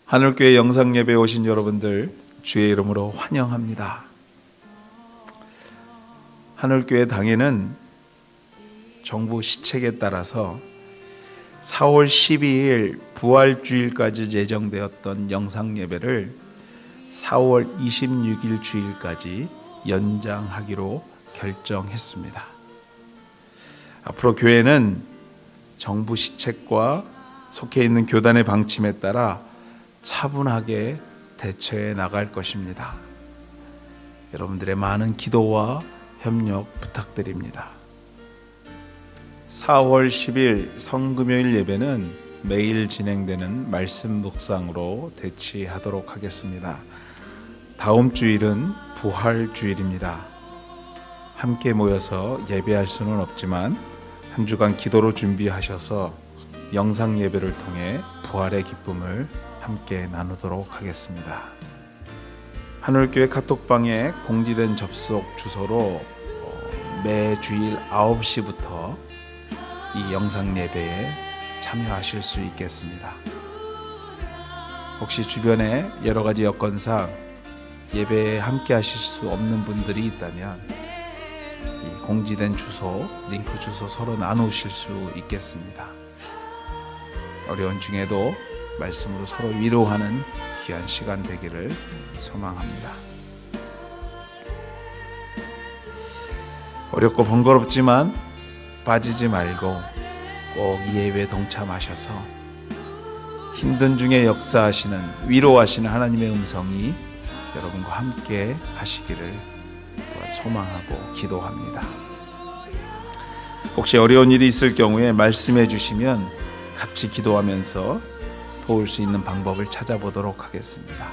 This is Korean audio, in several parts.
하늘교회 영상예배에 오신 여러분들 주의 이름으로 환영합니다. 하늘교회 당에는 정부 시책에 따라서 4월 12일 부활주일까지 예정되었던 영상예배를 4월 26일 주일까지 연장하기로 결정했습니다. 앞으로 교회는 정부 시책과 속해 있는 교단의 방침에 따라 차분하게 대처해 나갈 것입니다. 여러분들의 많은 기도와 협력 부탁드립니다. 4월 10일 성금요일 예배는 매일 진행되는 말씀 묵상으로 대치하도록 하겠습니다. 다음 주일은 부활주일입니다. 함께 모여서 예배할 수는 없지만 한 주간 기도로 준비하셔서 영상 예배를 통해 부활의 기쁨을 함께 나누도록 하겠습니다. 하늘교회 카톡방에 공지된 접속 주소로 매주일 9시부터 이 영상 예배에 참여하실 수 있겠습니다. 혹시 주변에 여러 가지 여건상 예배에 함께 하실 수 없는 분들이 있다면 이 공지된 주소, 링크 주소 서로 나누실 수 있겠습니다. 어려운 중에도 말씀으로 서로 위로하는 귀한 시간 되기를 소망합니다. 어렵고 번거롭지만 빠지지 말고 꼭 이 예배에 동참하셔서 힘든 중에 역사하시는, 위로하시는 하나님의 음성이 여러분과 함께 하시기를 또한 소망하고 기도합니다. 혹시 어려운 일이 있을 경우에 말씀해 주시면 같이 기도하면서 도울 수 있는 방법을 찾아보도록 하겠습니다.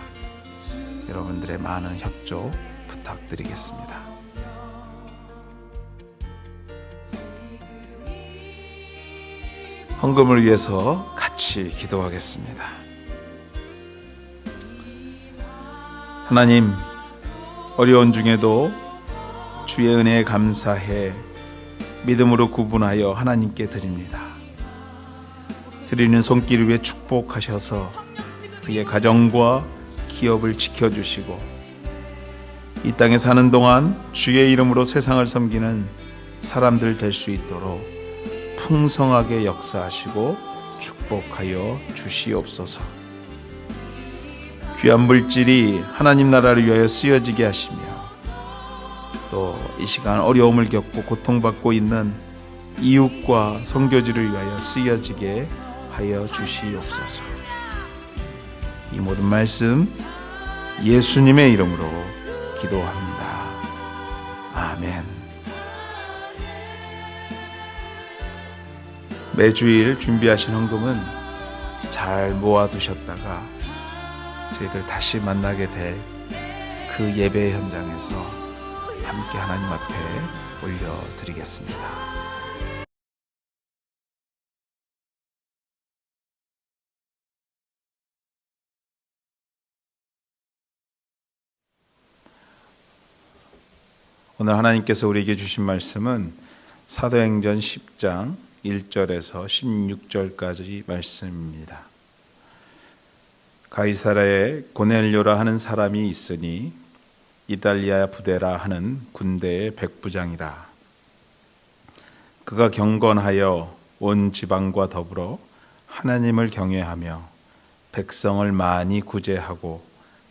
여러분들의 많은 협조 부탁드리겠습니다. 헌금을 위해서 같이 기도하겠습니다. 하나님, 어려운 중에도 주의 은혜에 감사해 믿음으로 구분하여 하나님께 드립니다. 드리는 손길 위에 축복하셔서 그의 가정과 기업을 지켜주시고 이 땅에 사는 동안 주의 이름으로 세상을 섬기는 사람들 될 수 있도록 풍성하게 역사하시고 축복하여 주시옵소서. 귀한 물질이 하나님 나라를 위하여 쓰여지게 하시며 또 이 시간 어려움을 겪고 고통받고 있는 이웃과 선교지를 위하여 쓰여지게 하여 주시옵소서. 이 모든 말씀 예수님의 이름으로 기도합니다. 아멘. 매주일 준비하신 헌금은 잘 모아두셨다가 저희들 다시 만나게 될 그 예배 현장에서 함께 하나님 앞에 올려드리겠습니다. 오늘 하나님께서 우리에게 주신 말씀은 사도행전 10장 1절에서 16절까지 말씀입니다. 가이사라에 고넬료라 하는 사람이 있으니 이달리아 부대라 하는 군대의 백부장이라. 그가 경건하여 온 지방과 더불어 하나님을 경외하며 백성을 많이 구제하고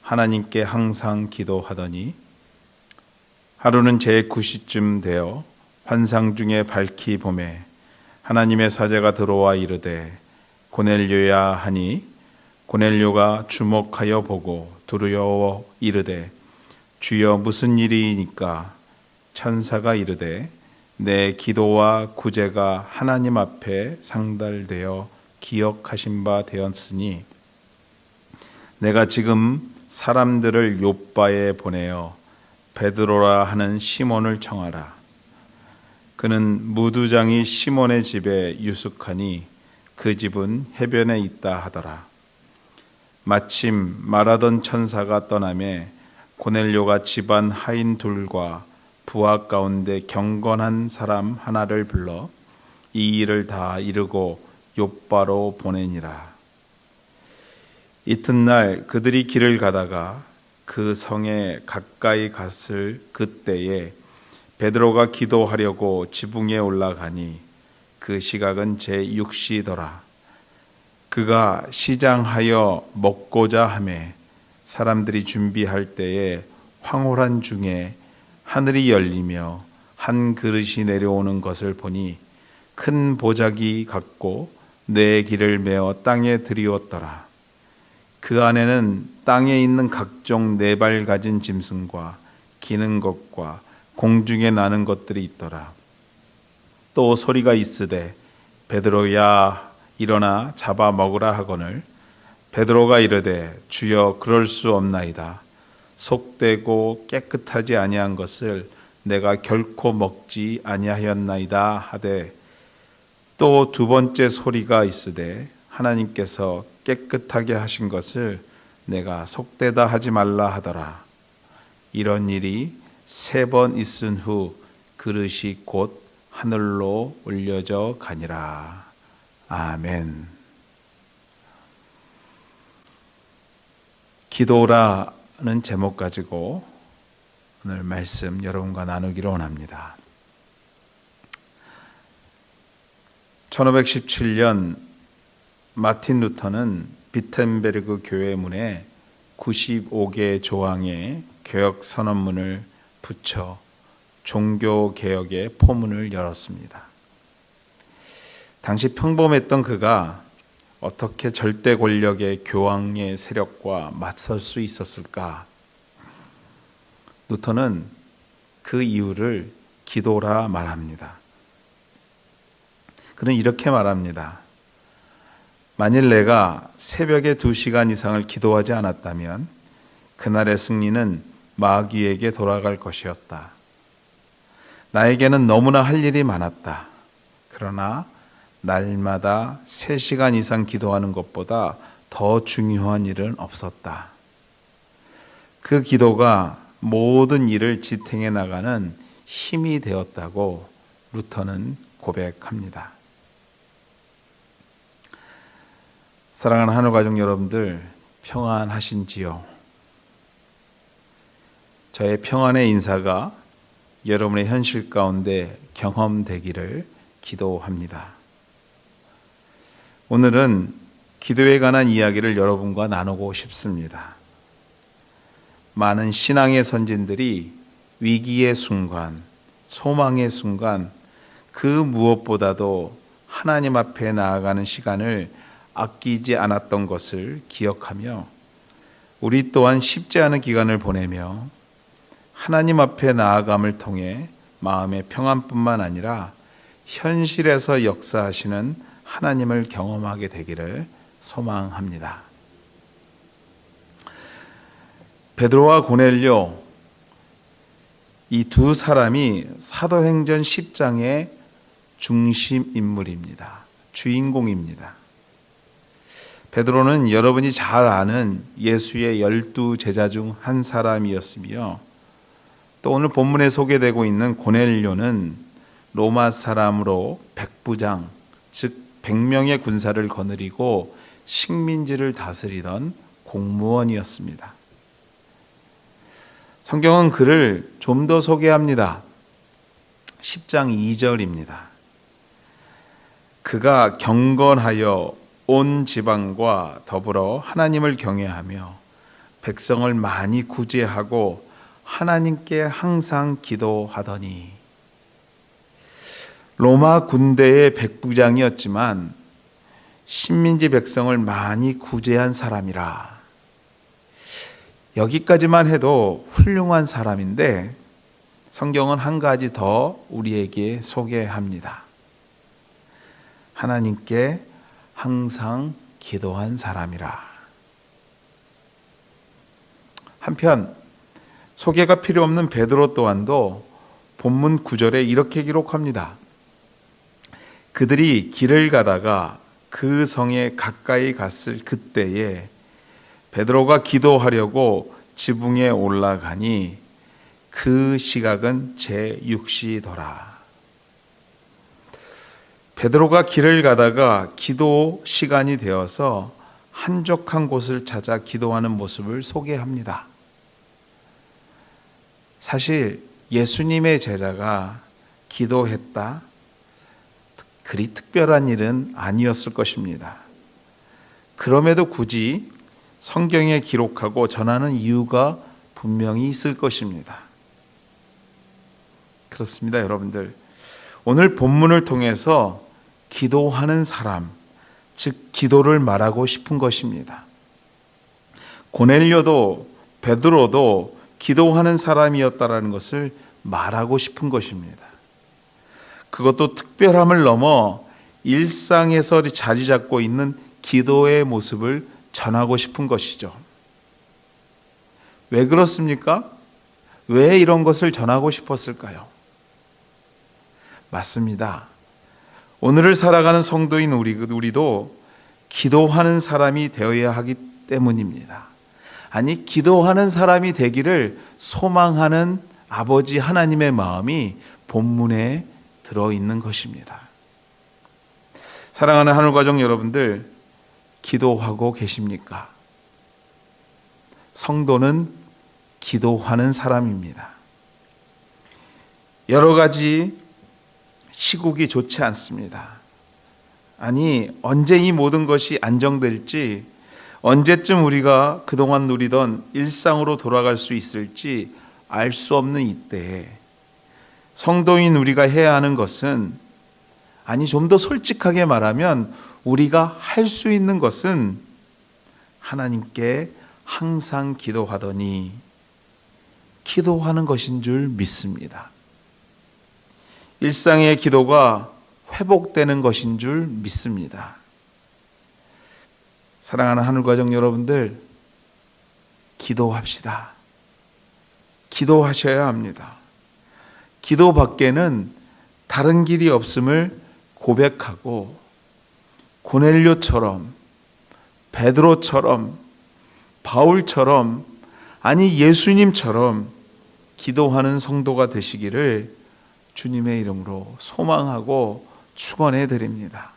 하나님께 항상 기도하더니 하루는 제9시쯤 되어 환상 중에 밝히 보매 하나님의 사자가 들어와 이르되 고넬료야 하니 고넬료가 주목하여 보고 두려워 이르되 주여 무슨 일이니까? 천사가 이르되 내 기도와 구제가 하나님 앞에 상달되어 기억하신 바 되었으니 내가 지금 사람들을 욥바에 보내어 베드로라 하는 시몬을 청하라. 그는 무두장이 시몬의 집에 유숙하니 그 집은 해변에 있다 하더라. 마침 말하던 천사가 떠나매 고넬료가 집안 하인 둘과 부하 가운데 경건한 사람 하나를 불러 이 일을 다 이루고 욥바로 보내니라. 이튿날 그들이 길을 가다가 그 성에 가까이 갔을 그때에 베드로가 기도하려고 지붕에 올라가니 그 시각은 제6시더라. 그가 시장하여 먹고자 하매 사람들이 준비할 때에 황홀한 중에 하늘이 열리며 한 그릇이 내려오는 것을 보니 큰 보자기 같고 네 길을 메어 땅에 들이었더라. 그 안에는 땅에 있는 각종 네 발 가진 짐승과 기는 것과 공중에 나는 것들이 있더라. 또 소리가 있으되 베드로야 일어나 잡아 먹으라 하거늘 베드로가 이르되 주여 그럴 수 없나이다. 속되고 깨끗하지 아니한 것을 내가 결코 먹지 아니하였나이다 하되 또 두 번째 소리가 있으되 하나님께서 깨끗하게 하신 것을 내가 속되다 하지 말라 하더라. 이런 일이 3번 있은 후 그릇이 곧 하늘로 올려져 가니라. 아멘. 기도라는 제목 가지고 오늘 말씀 여러분과 나누기를 원합니다. 1517년 마틴 루터는 비텐베르그 교회 문에 95개의 조항의 개혁 선언문을 붙여 종교 개혁의 포문을 열었습니다. 당시 평범했던 그가 어떻게 절대 권력의 교황의 세력과 맞설 수 있었을까? 루터는 그 이유를 기도라 말합니다. 그는 이렇게 말합니다. 만일 내가 새벽에 2시간 이상을 기도하지 않았다면 그날의 승리는 마귀에게 돌아갈 것이었다. 나에게는 너무나 할 일이 많았다. 그러나 날마다 3시간 이상 기도하는 것보다 더 중요한 일은 없었다. 그 기도가 모든 일을 지탱해 나가는 힘이 되었다고 루터는 고백합니다. 사랑하는 한우가족 여러분들, 평안하신지요? 저의 평안의 인사가 여러분의 현실 가운데 경험되기를 기도합니다. 오늘은 기도에 관한 이야기를 여러분과 나누고 싶습니다. 많은 신앙의 선진들이 위기의 순간, 소망의 순간, 그 무엇보다도 하나님 앞에 나아가는 시간을 아끼지 않았던 것을 기억하며 우리 또한 쉽지 않은 기간을 보내며 하나님 앞에 나아감을 통해 마음의 평안뿐만 아니라 현실에서 역사하시는 하나님을 경험하게 되기를 소망합니다. 베드로와 고넬료, 이 두 사람이 사도행전 10장의 중심 인물입니다. 주인공입니다. 베드로는 여러분이 잘 아는 예수의 12제자 중 한 사람이었으며 또 오늘 본문에 소개되고 있는 고넬료는 로마 사람으로 백부장, 즉 100명의 군사를 거느리고 식민지를 다스리던 공무원이었습니다. 성경은 그를 좀 더 소개합니다. 10장 2절입니다. 그가 경건하여 온 지방과 더불어 하나님을 경외하며 백성을 많이 구제하고 하나님께 항상 기도하더니. 로마 군대의 백부장이었지만 식민지 백성을 많이 구제한 사람이라. 여기까지만 해도 훌륭한 사람인데 성경은 한 가지 더 우리에게 소개합니다. 하나님께 항상 기도한 사람이라. 한편 소개가 필요 없는 베드로 또한도 본문 9절에 이렇게 기록합니다. 그들이 길을 가다가 그 성에 가까이 갔을 그때에 베드로가 기도하려고 지붕에 올라가니 그 시각은 제6시더라. 베드로가 길을 가다가 기도 시간이 되어서 한적한 곳을 찾아 기도하는 모습을 소개합니다. 사실 예수님의 제자가 기도했다, 그리 특별한 일은 아니었을 것입니다. 그럼에도 굳이 성경에 기록하고 전하는 이유가 분명히 있을 것입니다. 그렇습니다, 여러분들. 오늘 본문을 통해서 기도하는 사람, 즉 기도를 말하고 싶은 것입니다. 고넬료도 베드로도 기도하는 사람이었다라는 것을 말하고 싶은 것입니다. 그것도 특별함을 넘어 일상에서 자리 잡고 있는 기도의 모습을 전하고 싶은 것이죠. 왜 그렇습니까? 왜 이런 것을 전하고 싶었을까요? 맞습니다. 오늘을 살아가는 성도인 우리도 기도하는 사람이 되어야 하기 때문입니다. 아니, 기도하는 사람이 되기를 소망하는 아버지 하나님의 마음이 본문에 들어있는 것입니다. 사랑하는 하늘가족 여러분들, 기도하고 계십니까? 성도는 기도하는 사람입니다. 여러 가지 시국이 좋지 않습니다. 아니, 언제 이 모든 것이 안정될지, 언제쯤 우리가 그동안 누리던 일상으로 돌아갈 수 있을지 알 수 없는 이때에 성도인 우리가 해야 하는 것은, 아니 좀 더 솔직하게 말하면 우리가 할 수 있는 것은 하나님께 항상 기도하더니 기도하는 것인 줄 믿습니다. 일상의 기도가 회복되는 것인 줄 믿습니다. 사랑하는 하늘가족 여러분들, 기도합시다. 기도하셔야 합니다. 기도 밖에는 다른 길이 없음을 고백하고 고넬료처럼, 베드로처럼, 바울처럼, 아니 예수님처럼 기도하는 성도가 되시기를 주님의 이름으로 소망하고 축원해 드립니다.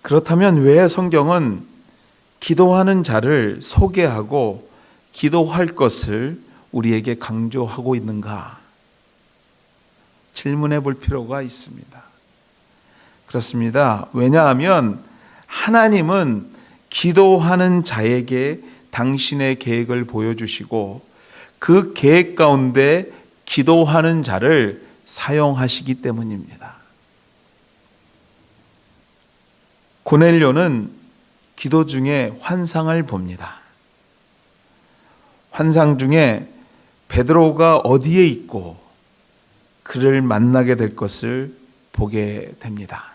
그렇다면 왜 성경은 기도하는 자를 소개하고 기도할 것을 우리에게 강조하고 있는가? 질문해 볼 필요가 있습니다. 그렇습니다. 왜냐하면 하나님은 기도하는 자에게 당신의 계획을 보여주시고 그 계획 가운데 기도하는 자를 사용하시기 때문입니다. 고넬료는 기도 중에 환상을 봅니다. 환상 중에 베드로가 어디에 있고 그를 만나게 될 것을 보게 됩니다.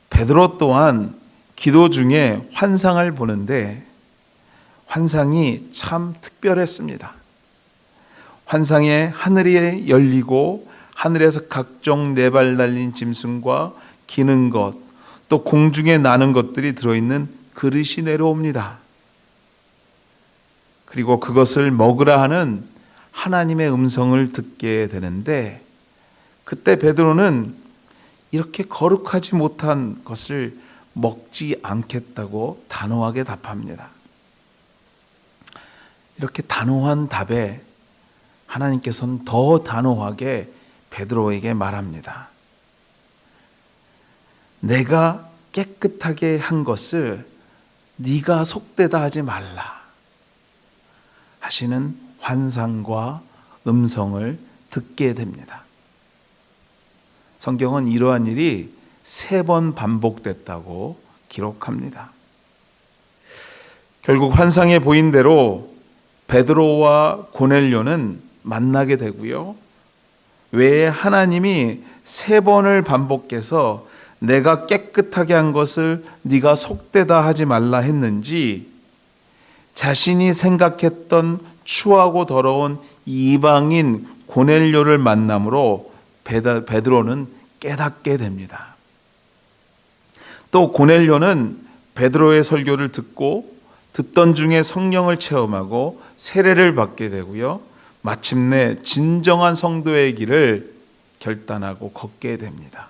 베드로 또한 기도 중에 환상을 보는데 환상이 참 특별했습니다. 환상에 하늘이 열리고 하늘에서 각종 네 발 달린 짐승과 기는 것, 또 공중에 나는 것들이 들어있는 그릇이 내려옵니다. 그리고 그것을 먹으라 하는 하나님의 음성을 듣게 되는데, 그때 베드로는 이렇게 거룩하지 못한 것을 먹지 않겠다고 단호하게 답합니다. 이렇게 단호한 답에 하나님께서는 더 단호하게 베드로에게 말합니다. 내가 깨끗하게 한 것을 네가 속되다 하지 말라 하시는 환상과 음성을 듣게 됩니다. 성경은 이러한 일이 3번 반복됐다고 기록합니다. 결국 환상에 보인 대로 베드로와 고넬료는 만나게 되고요. 왜 하나님이 3번을 반복해서 내가 깨끗하게 한 것을 네가 속되다 하지 말라 했는지, 자신이 생각했던 추하고 더러운 이방인 고넬료를 만남으로 베드로는 깨닫게 됩니다. 또 고넬료는 베드로의 설교를 듣던 중에 성령을 체험하고 세례를 받게 되고요. 마침내 진정한 성도의 길을 결단하고 걷게 됩니다.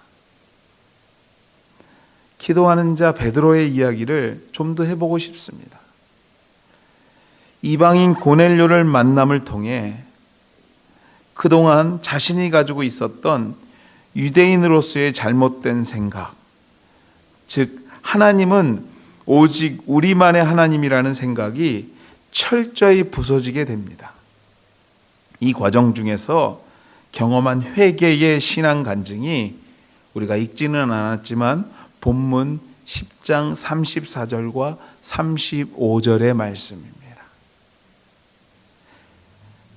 기도하는 자 베드로의 이야기를 좀 더 해보고 싶습니다. 이방인 고넬료를 만남을 통해 그동안 자신이 가지고 있었던 유대인으로서의 잘못된 생각, 즉 하나님은 오직 우리만의 하나님이라는 생각이 철저히 부서지게 됩니다. 이 과정 중에서 경험한 회개의 신앙 간증이 우리가 읽지는 않았지만 본문 10장 34절과 35절의 말씀입니다.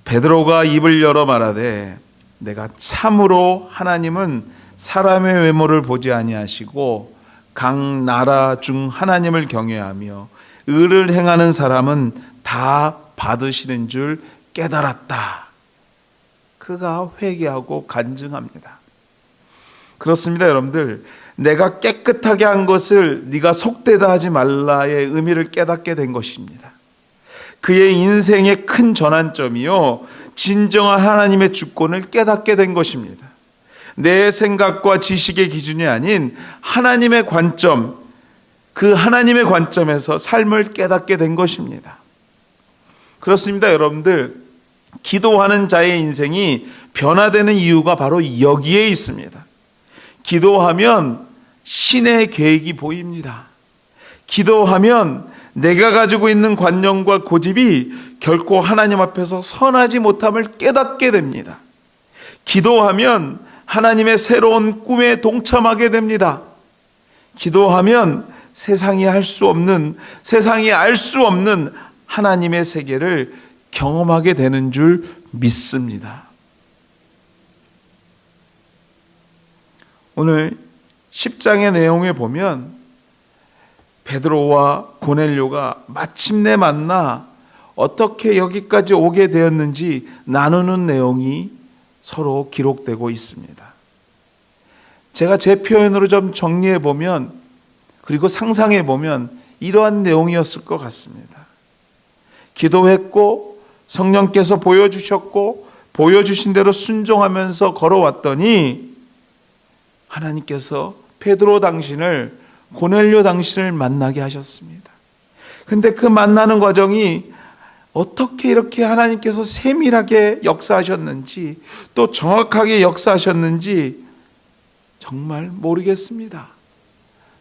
베드로가 입을 열어 말하되 내가 참으로 하나님은 사람의 외모를 보지 아니하시고 각 나라 중 하나님을 경외하며 의를 행하는 사람은 다 받으시는 줄 깨달았다. 그가 회개하고 간증합니다. 그렇습니다, 여러분들. 내가 깨끗하게 한 것을 네가 속되다 하지 말라의 의미를 깨닫게 된 것입니다. 그의 인생의 큰 전환점이요, 진정한 하나님의 주권을 깨닫게 된 것입니다. 내 생각과 지식의 기준이 아닌 하나님의 관점, 그 하나님의 관점에서 삶을 깨닫게 된 것입니다. 그렇습니다, 여러분들. 기도하는 자의 인생이 변화되는 이유가 바로 여기에 있습니다. 기도하면 신의 계획이 보입니다. 기도하면 내가 가지고 있는 관념과 고집이 결코 하나님 앞에서 선하지 못함을 깨닫게 됩니다. 기도하면 하나님의 새로운 꿈에 동참하게 됩니다. 기도하면 세상이 할 수 없는, 세상이 알 수 없는 하나님의 세계를 경험하게 되는 줄 믿습니다. 오늘 10장의 내용에 보면 베드로와 고넬료가 마침내 만나 어떻게 여기까지 오게 되었는지 나누는 내용이 서로 기록되고 있습니다. 제가 제 표현으로 좀 정리해 보면, 그리고 상상해 보면 이러한 내용이었을 것 같습니다. 기도했고 성령께서 보여주셨고 보여주신 대로 순종하면서 걸어왔더니 하나님께서 베드로 당신을, 고넬료 당신을 만나게 하셨습니다. 근데 그 만나는 과정이 어떻게 이렇게 하나님께서 세밀하게 역사하셨는지, 또 정확하게 역사하셨는지 정말 모르겠습니다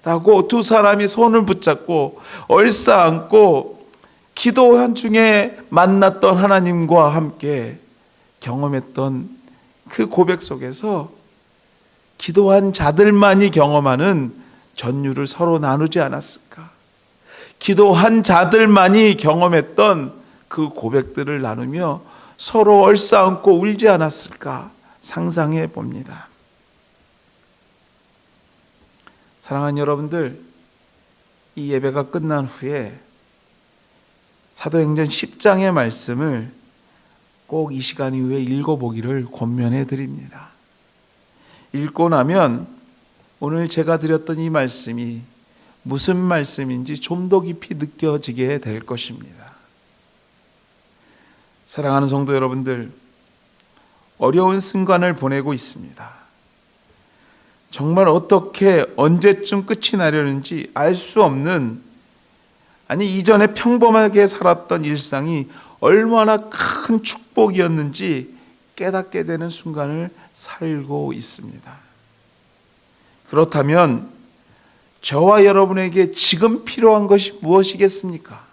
라고 두 사람이 손을 붙잡고 얼싸안고 기도한 중에 만났던 하나님과 함께 경험했던 그 고백 속에서 기도한 자들만이 경험하는 전율을 서로 나누지 않았을까? 기도한 자들만이 경험했던 그 고백들을 나누며 서로 얼싸안고 울지 않았을까 상상해 봅니다. 사랑하는 여러분들, 이 예배가 끝난 후에 사도행전 10장의 말씀을 꼭 이 시간 이후에 읽어보기를 권면해 드립니다. 읽고 나면 오늘 제가 드렸던 이 말씀이 무슨 말씀인지 좀 더 깊이 느껴지게 될 것입니다. 사랑하는 성도 여러분들, 어려운 순간을 보내고 있습니다. 정말 어떻게 언제쯤 끝이 나려는지 알 수 없는, 아니 이전에 평범하게 살았던 일상이 얼마나 큰 축복이었는지 깨닫게 되는 순간을 살고 있습니다. 그렇다면 저와 여러분에게 지금 필요한 것이 무엇이겠습니까?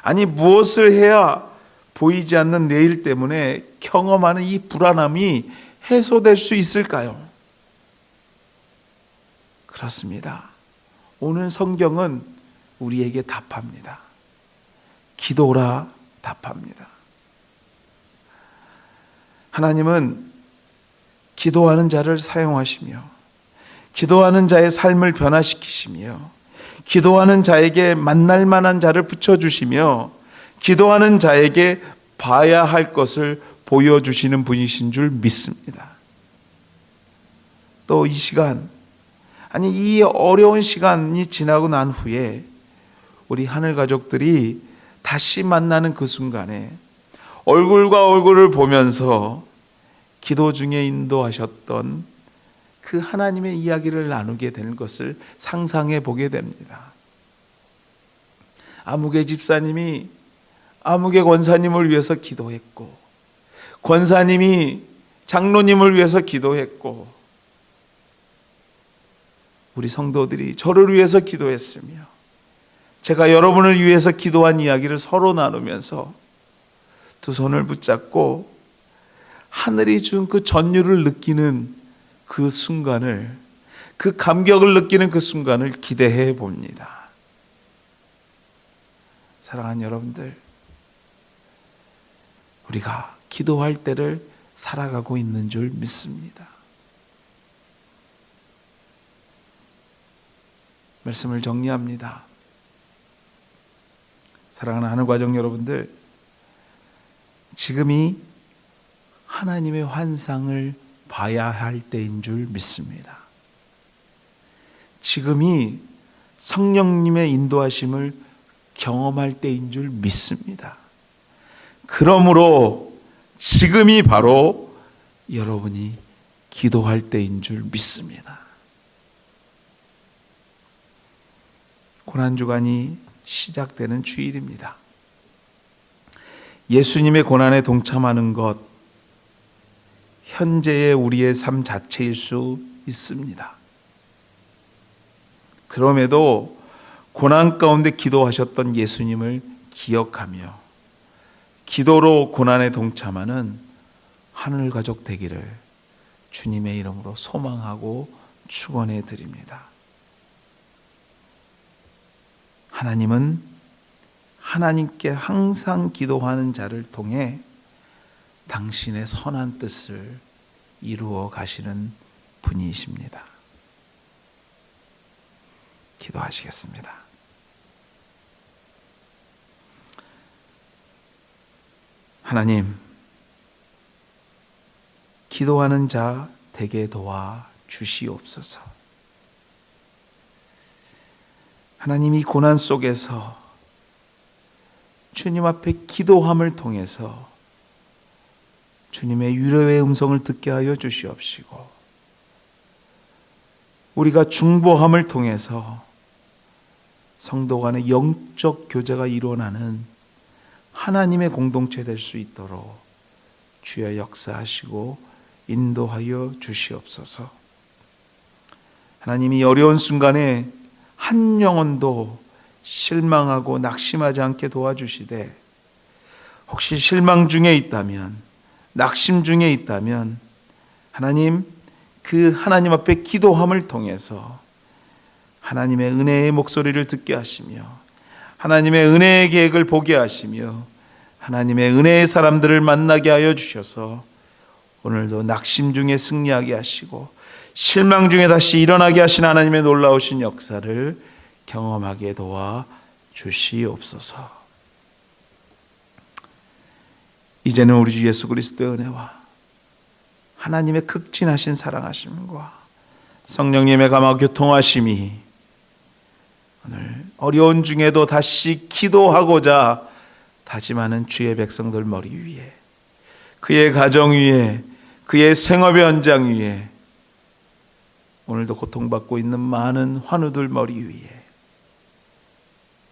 아니 무엇을 해야 보이지 않는 내일 때문에 경험하는 이 불안함이 해소될 수 있을까요? 그렇습니다. 오늘 성경은 우리에게 답합니다. 기도라 답합니다. 하나님은 기도하는 자를 사용하시며 기도하는 자의 삶을 변화시키시며 기도하는 자에게 만날 만한 자를 붙여주시며 기도하는 자에게 봐야 할 것을 보여주시는 분이신 줄 믿습니다. 또 이 시간, 아니 이 어려운 시간이 지나고 난 후에 우리 하늘 가족들이 다시 만나는 그 순간에 얼굴과 얼굴을 보면서 기도 중에 인도하셨던 그 하나님의 이야기를 나누게 되는 것을 상상해 보게 됩니다. 아무개 집사님이 아무개 권사님을 위해서 기도했고, 권사님이 장로님을 위해서 기도했고, 우리 성도들이 저를 위해서 기도했으며, 제가 여러분을 위해서 기도한 이야기를 서로 나누면서 두 손을 붙잡고 하늘이 준 그 전율을 느끼는 그 순간을, 그 감격을 느끼는 그 순간을 기대해 봅니다. 사랑하는 여러분들, 우리가 기도할 때를 살아가고 있는 줄 믿습니다. 말씀을 정리합니다. 사랑하는 하늘가족 여러분들, 지금이 하나님의 환상을 봐야 할 때인 줄 믿습니다. 지금이 성령님의 인도하심을 경험할 때인 줄 믿습니다. 그러므로 지금이 바로 여러분이 기도할 때인 줄 믿습니다. 고난주간이 시작되는 주일입니다. 예수님의 고난에 동참하는 것, 현재의 우리의 삶 자체일 수 있습니다. 그럼에도 고난 가운데 기도하셨던 예수님을 기억하며 기도로 고난에 동참하는 하늘 가족 되기를 주님의 이름으로 소망하고 축원해 드립니다. 하나님은 하나님께 항상 기도하는 자를 통해 당신의 선한 뜻을 이루어 가시는 분이십니다. 기도하시겠습니다. 하나님, 기도하는 자 되게 도와 주시옵소서. 하나님, 이 고난 속에서 주님 앞에 기도함을 통해서 주님의 위로의 음성을 듣게 하여 주시옵시고, 우리가 중보함을 통해서 성도 간의 영적 교제가 일어나는 하나님의 공동체 될 수 있도록 주여 역사하시고 인도하여 주시옵소서. 하나님이 어려운 순간에 한 영혼도 실망하고 낙심하지 않게 도와주시되, 혹시 실망 중에 있다면, 낙심 중에 있다면 하나님, 그 하나님 앞에 기도함을 통해서 하나님의 은혜의 목소리를 듣게 하시며 하나님의 은혜의 계획을 보게 하시며 하나님의 은혜의 사람들을 만나게 하여 주셔서 오늘도 낙심 중에 승리하게 하시고 실망 중에 다시 일어나게 하신 하나님의 놀라우신 역사를 경험하게 도와 주시옵소서. 이제는 우리 주 예수 그리스도의 은혜와 하나님의 극진하신 사랑하심과 성령님의 감화 교통하심이 오늘 어려운 중에도 다시 기도하고자 다짐하는 주의 백성들 머리 위에, 그의 가정 위에, 그의 생업의 현장 위에, 오늘도 고통받고 있는 많은 환우들 머리 위에,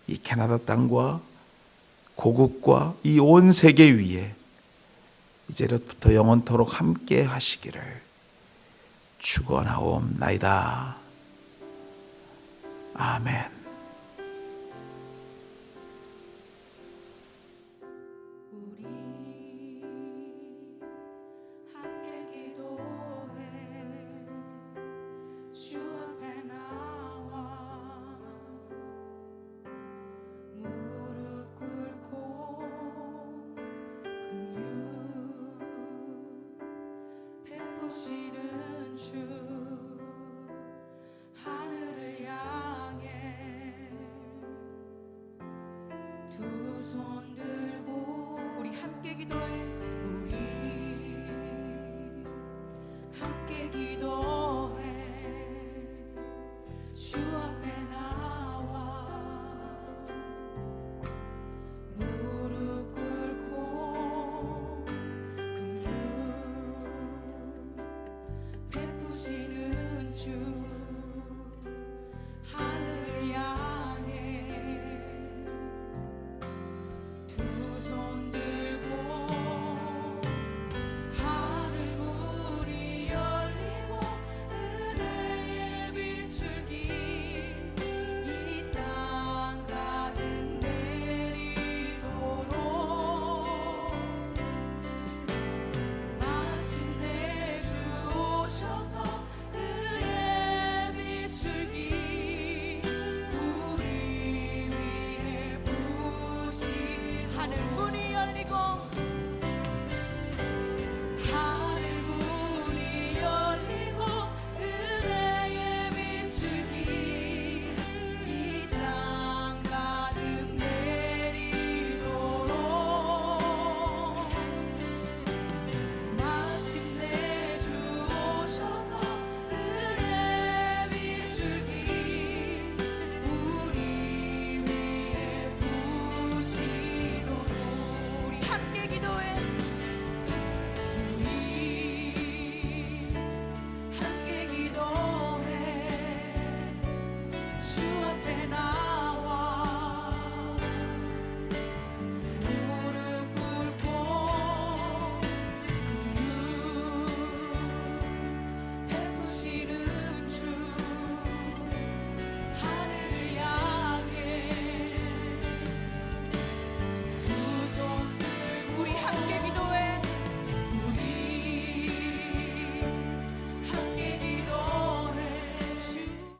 이 캐나다 땅과 고국과 이 온 세계 위에 이제부터 영원토록 함께 하시기를 축원하옵나이다. 아멘.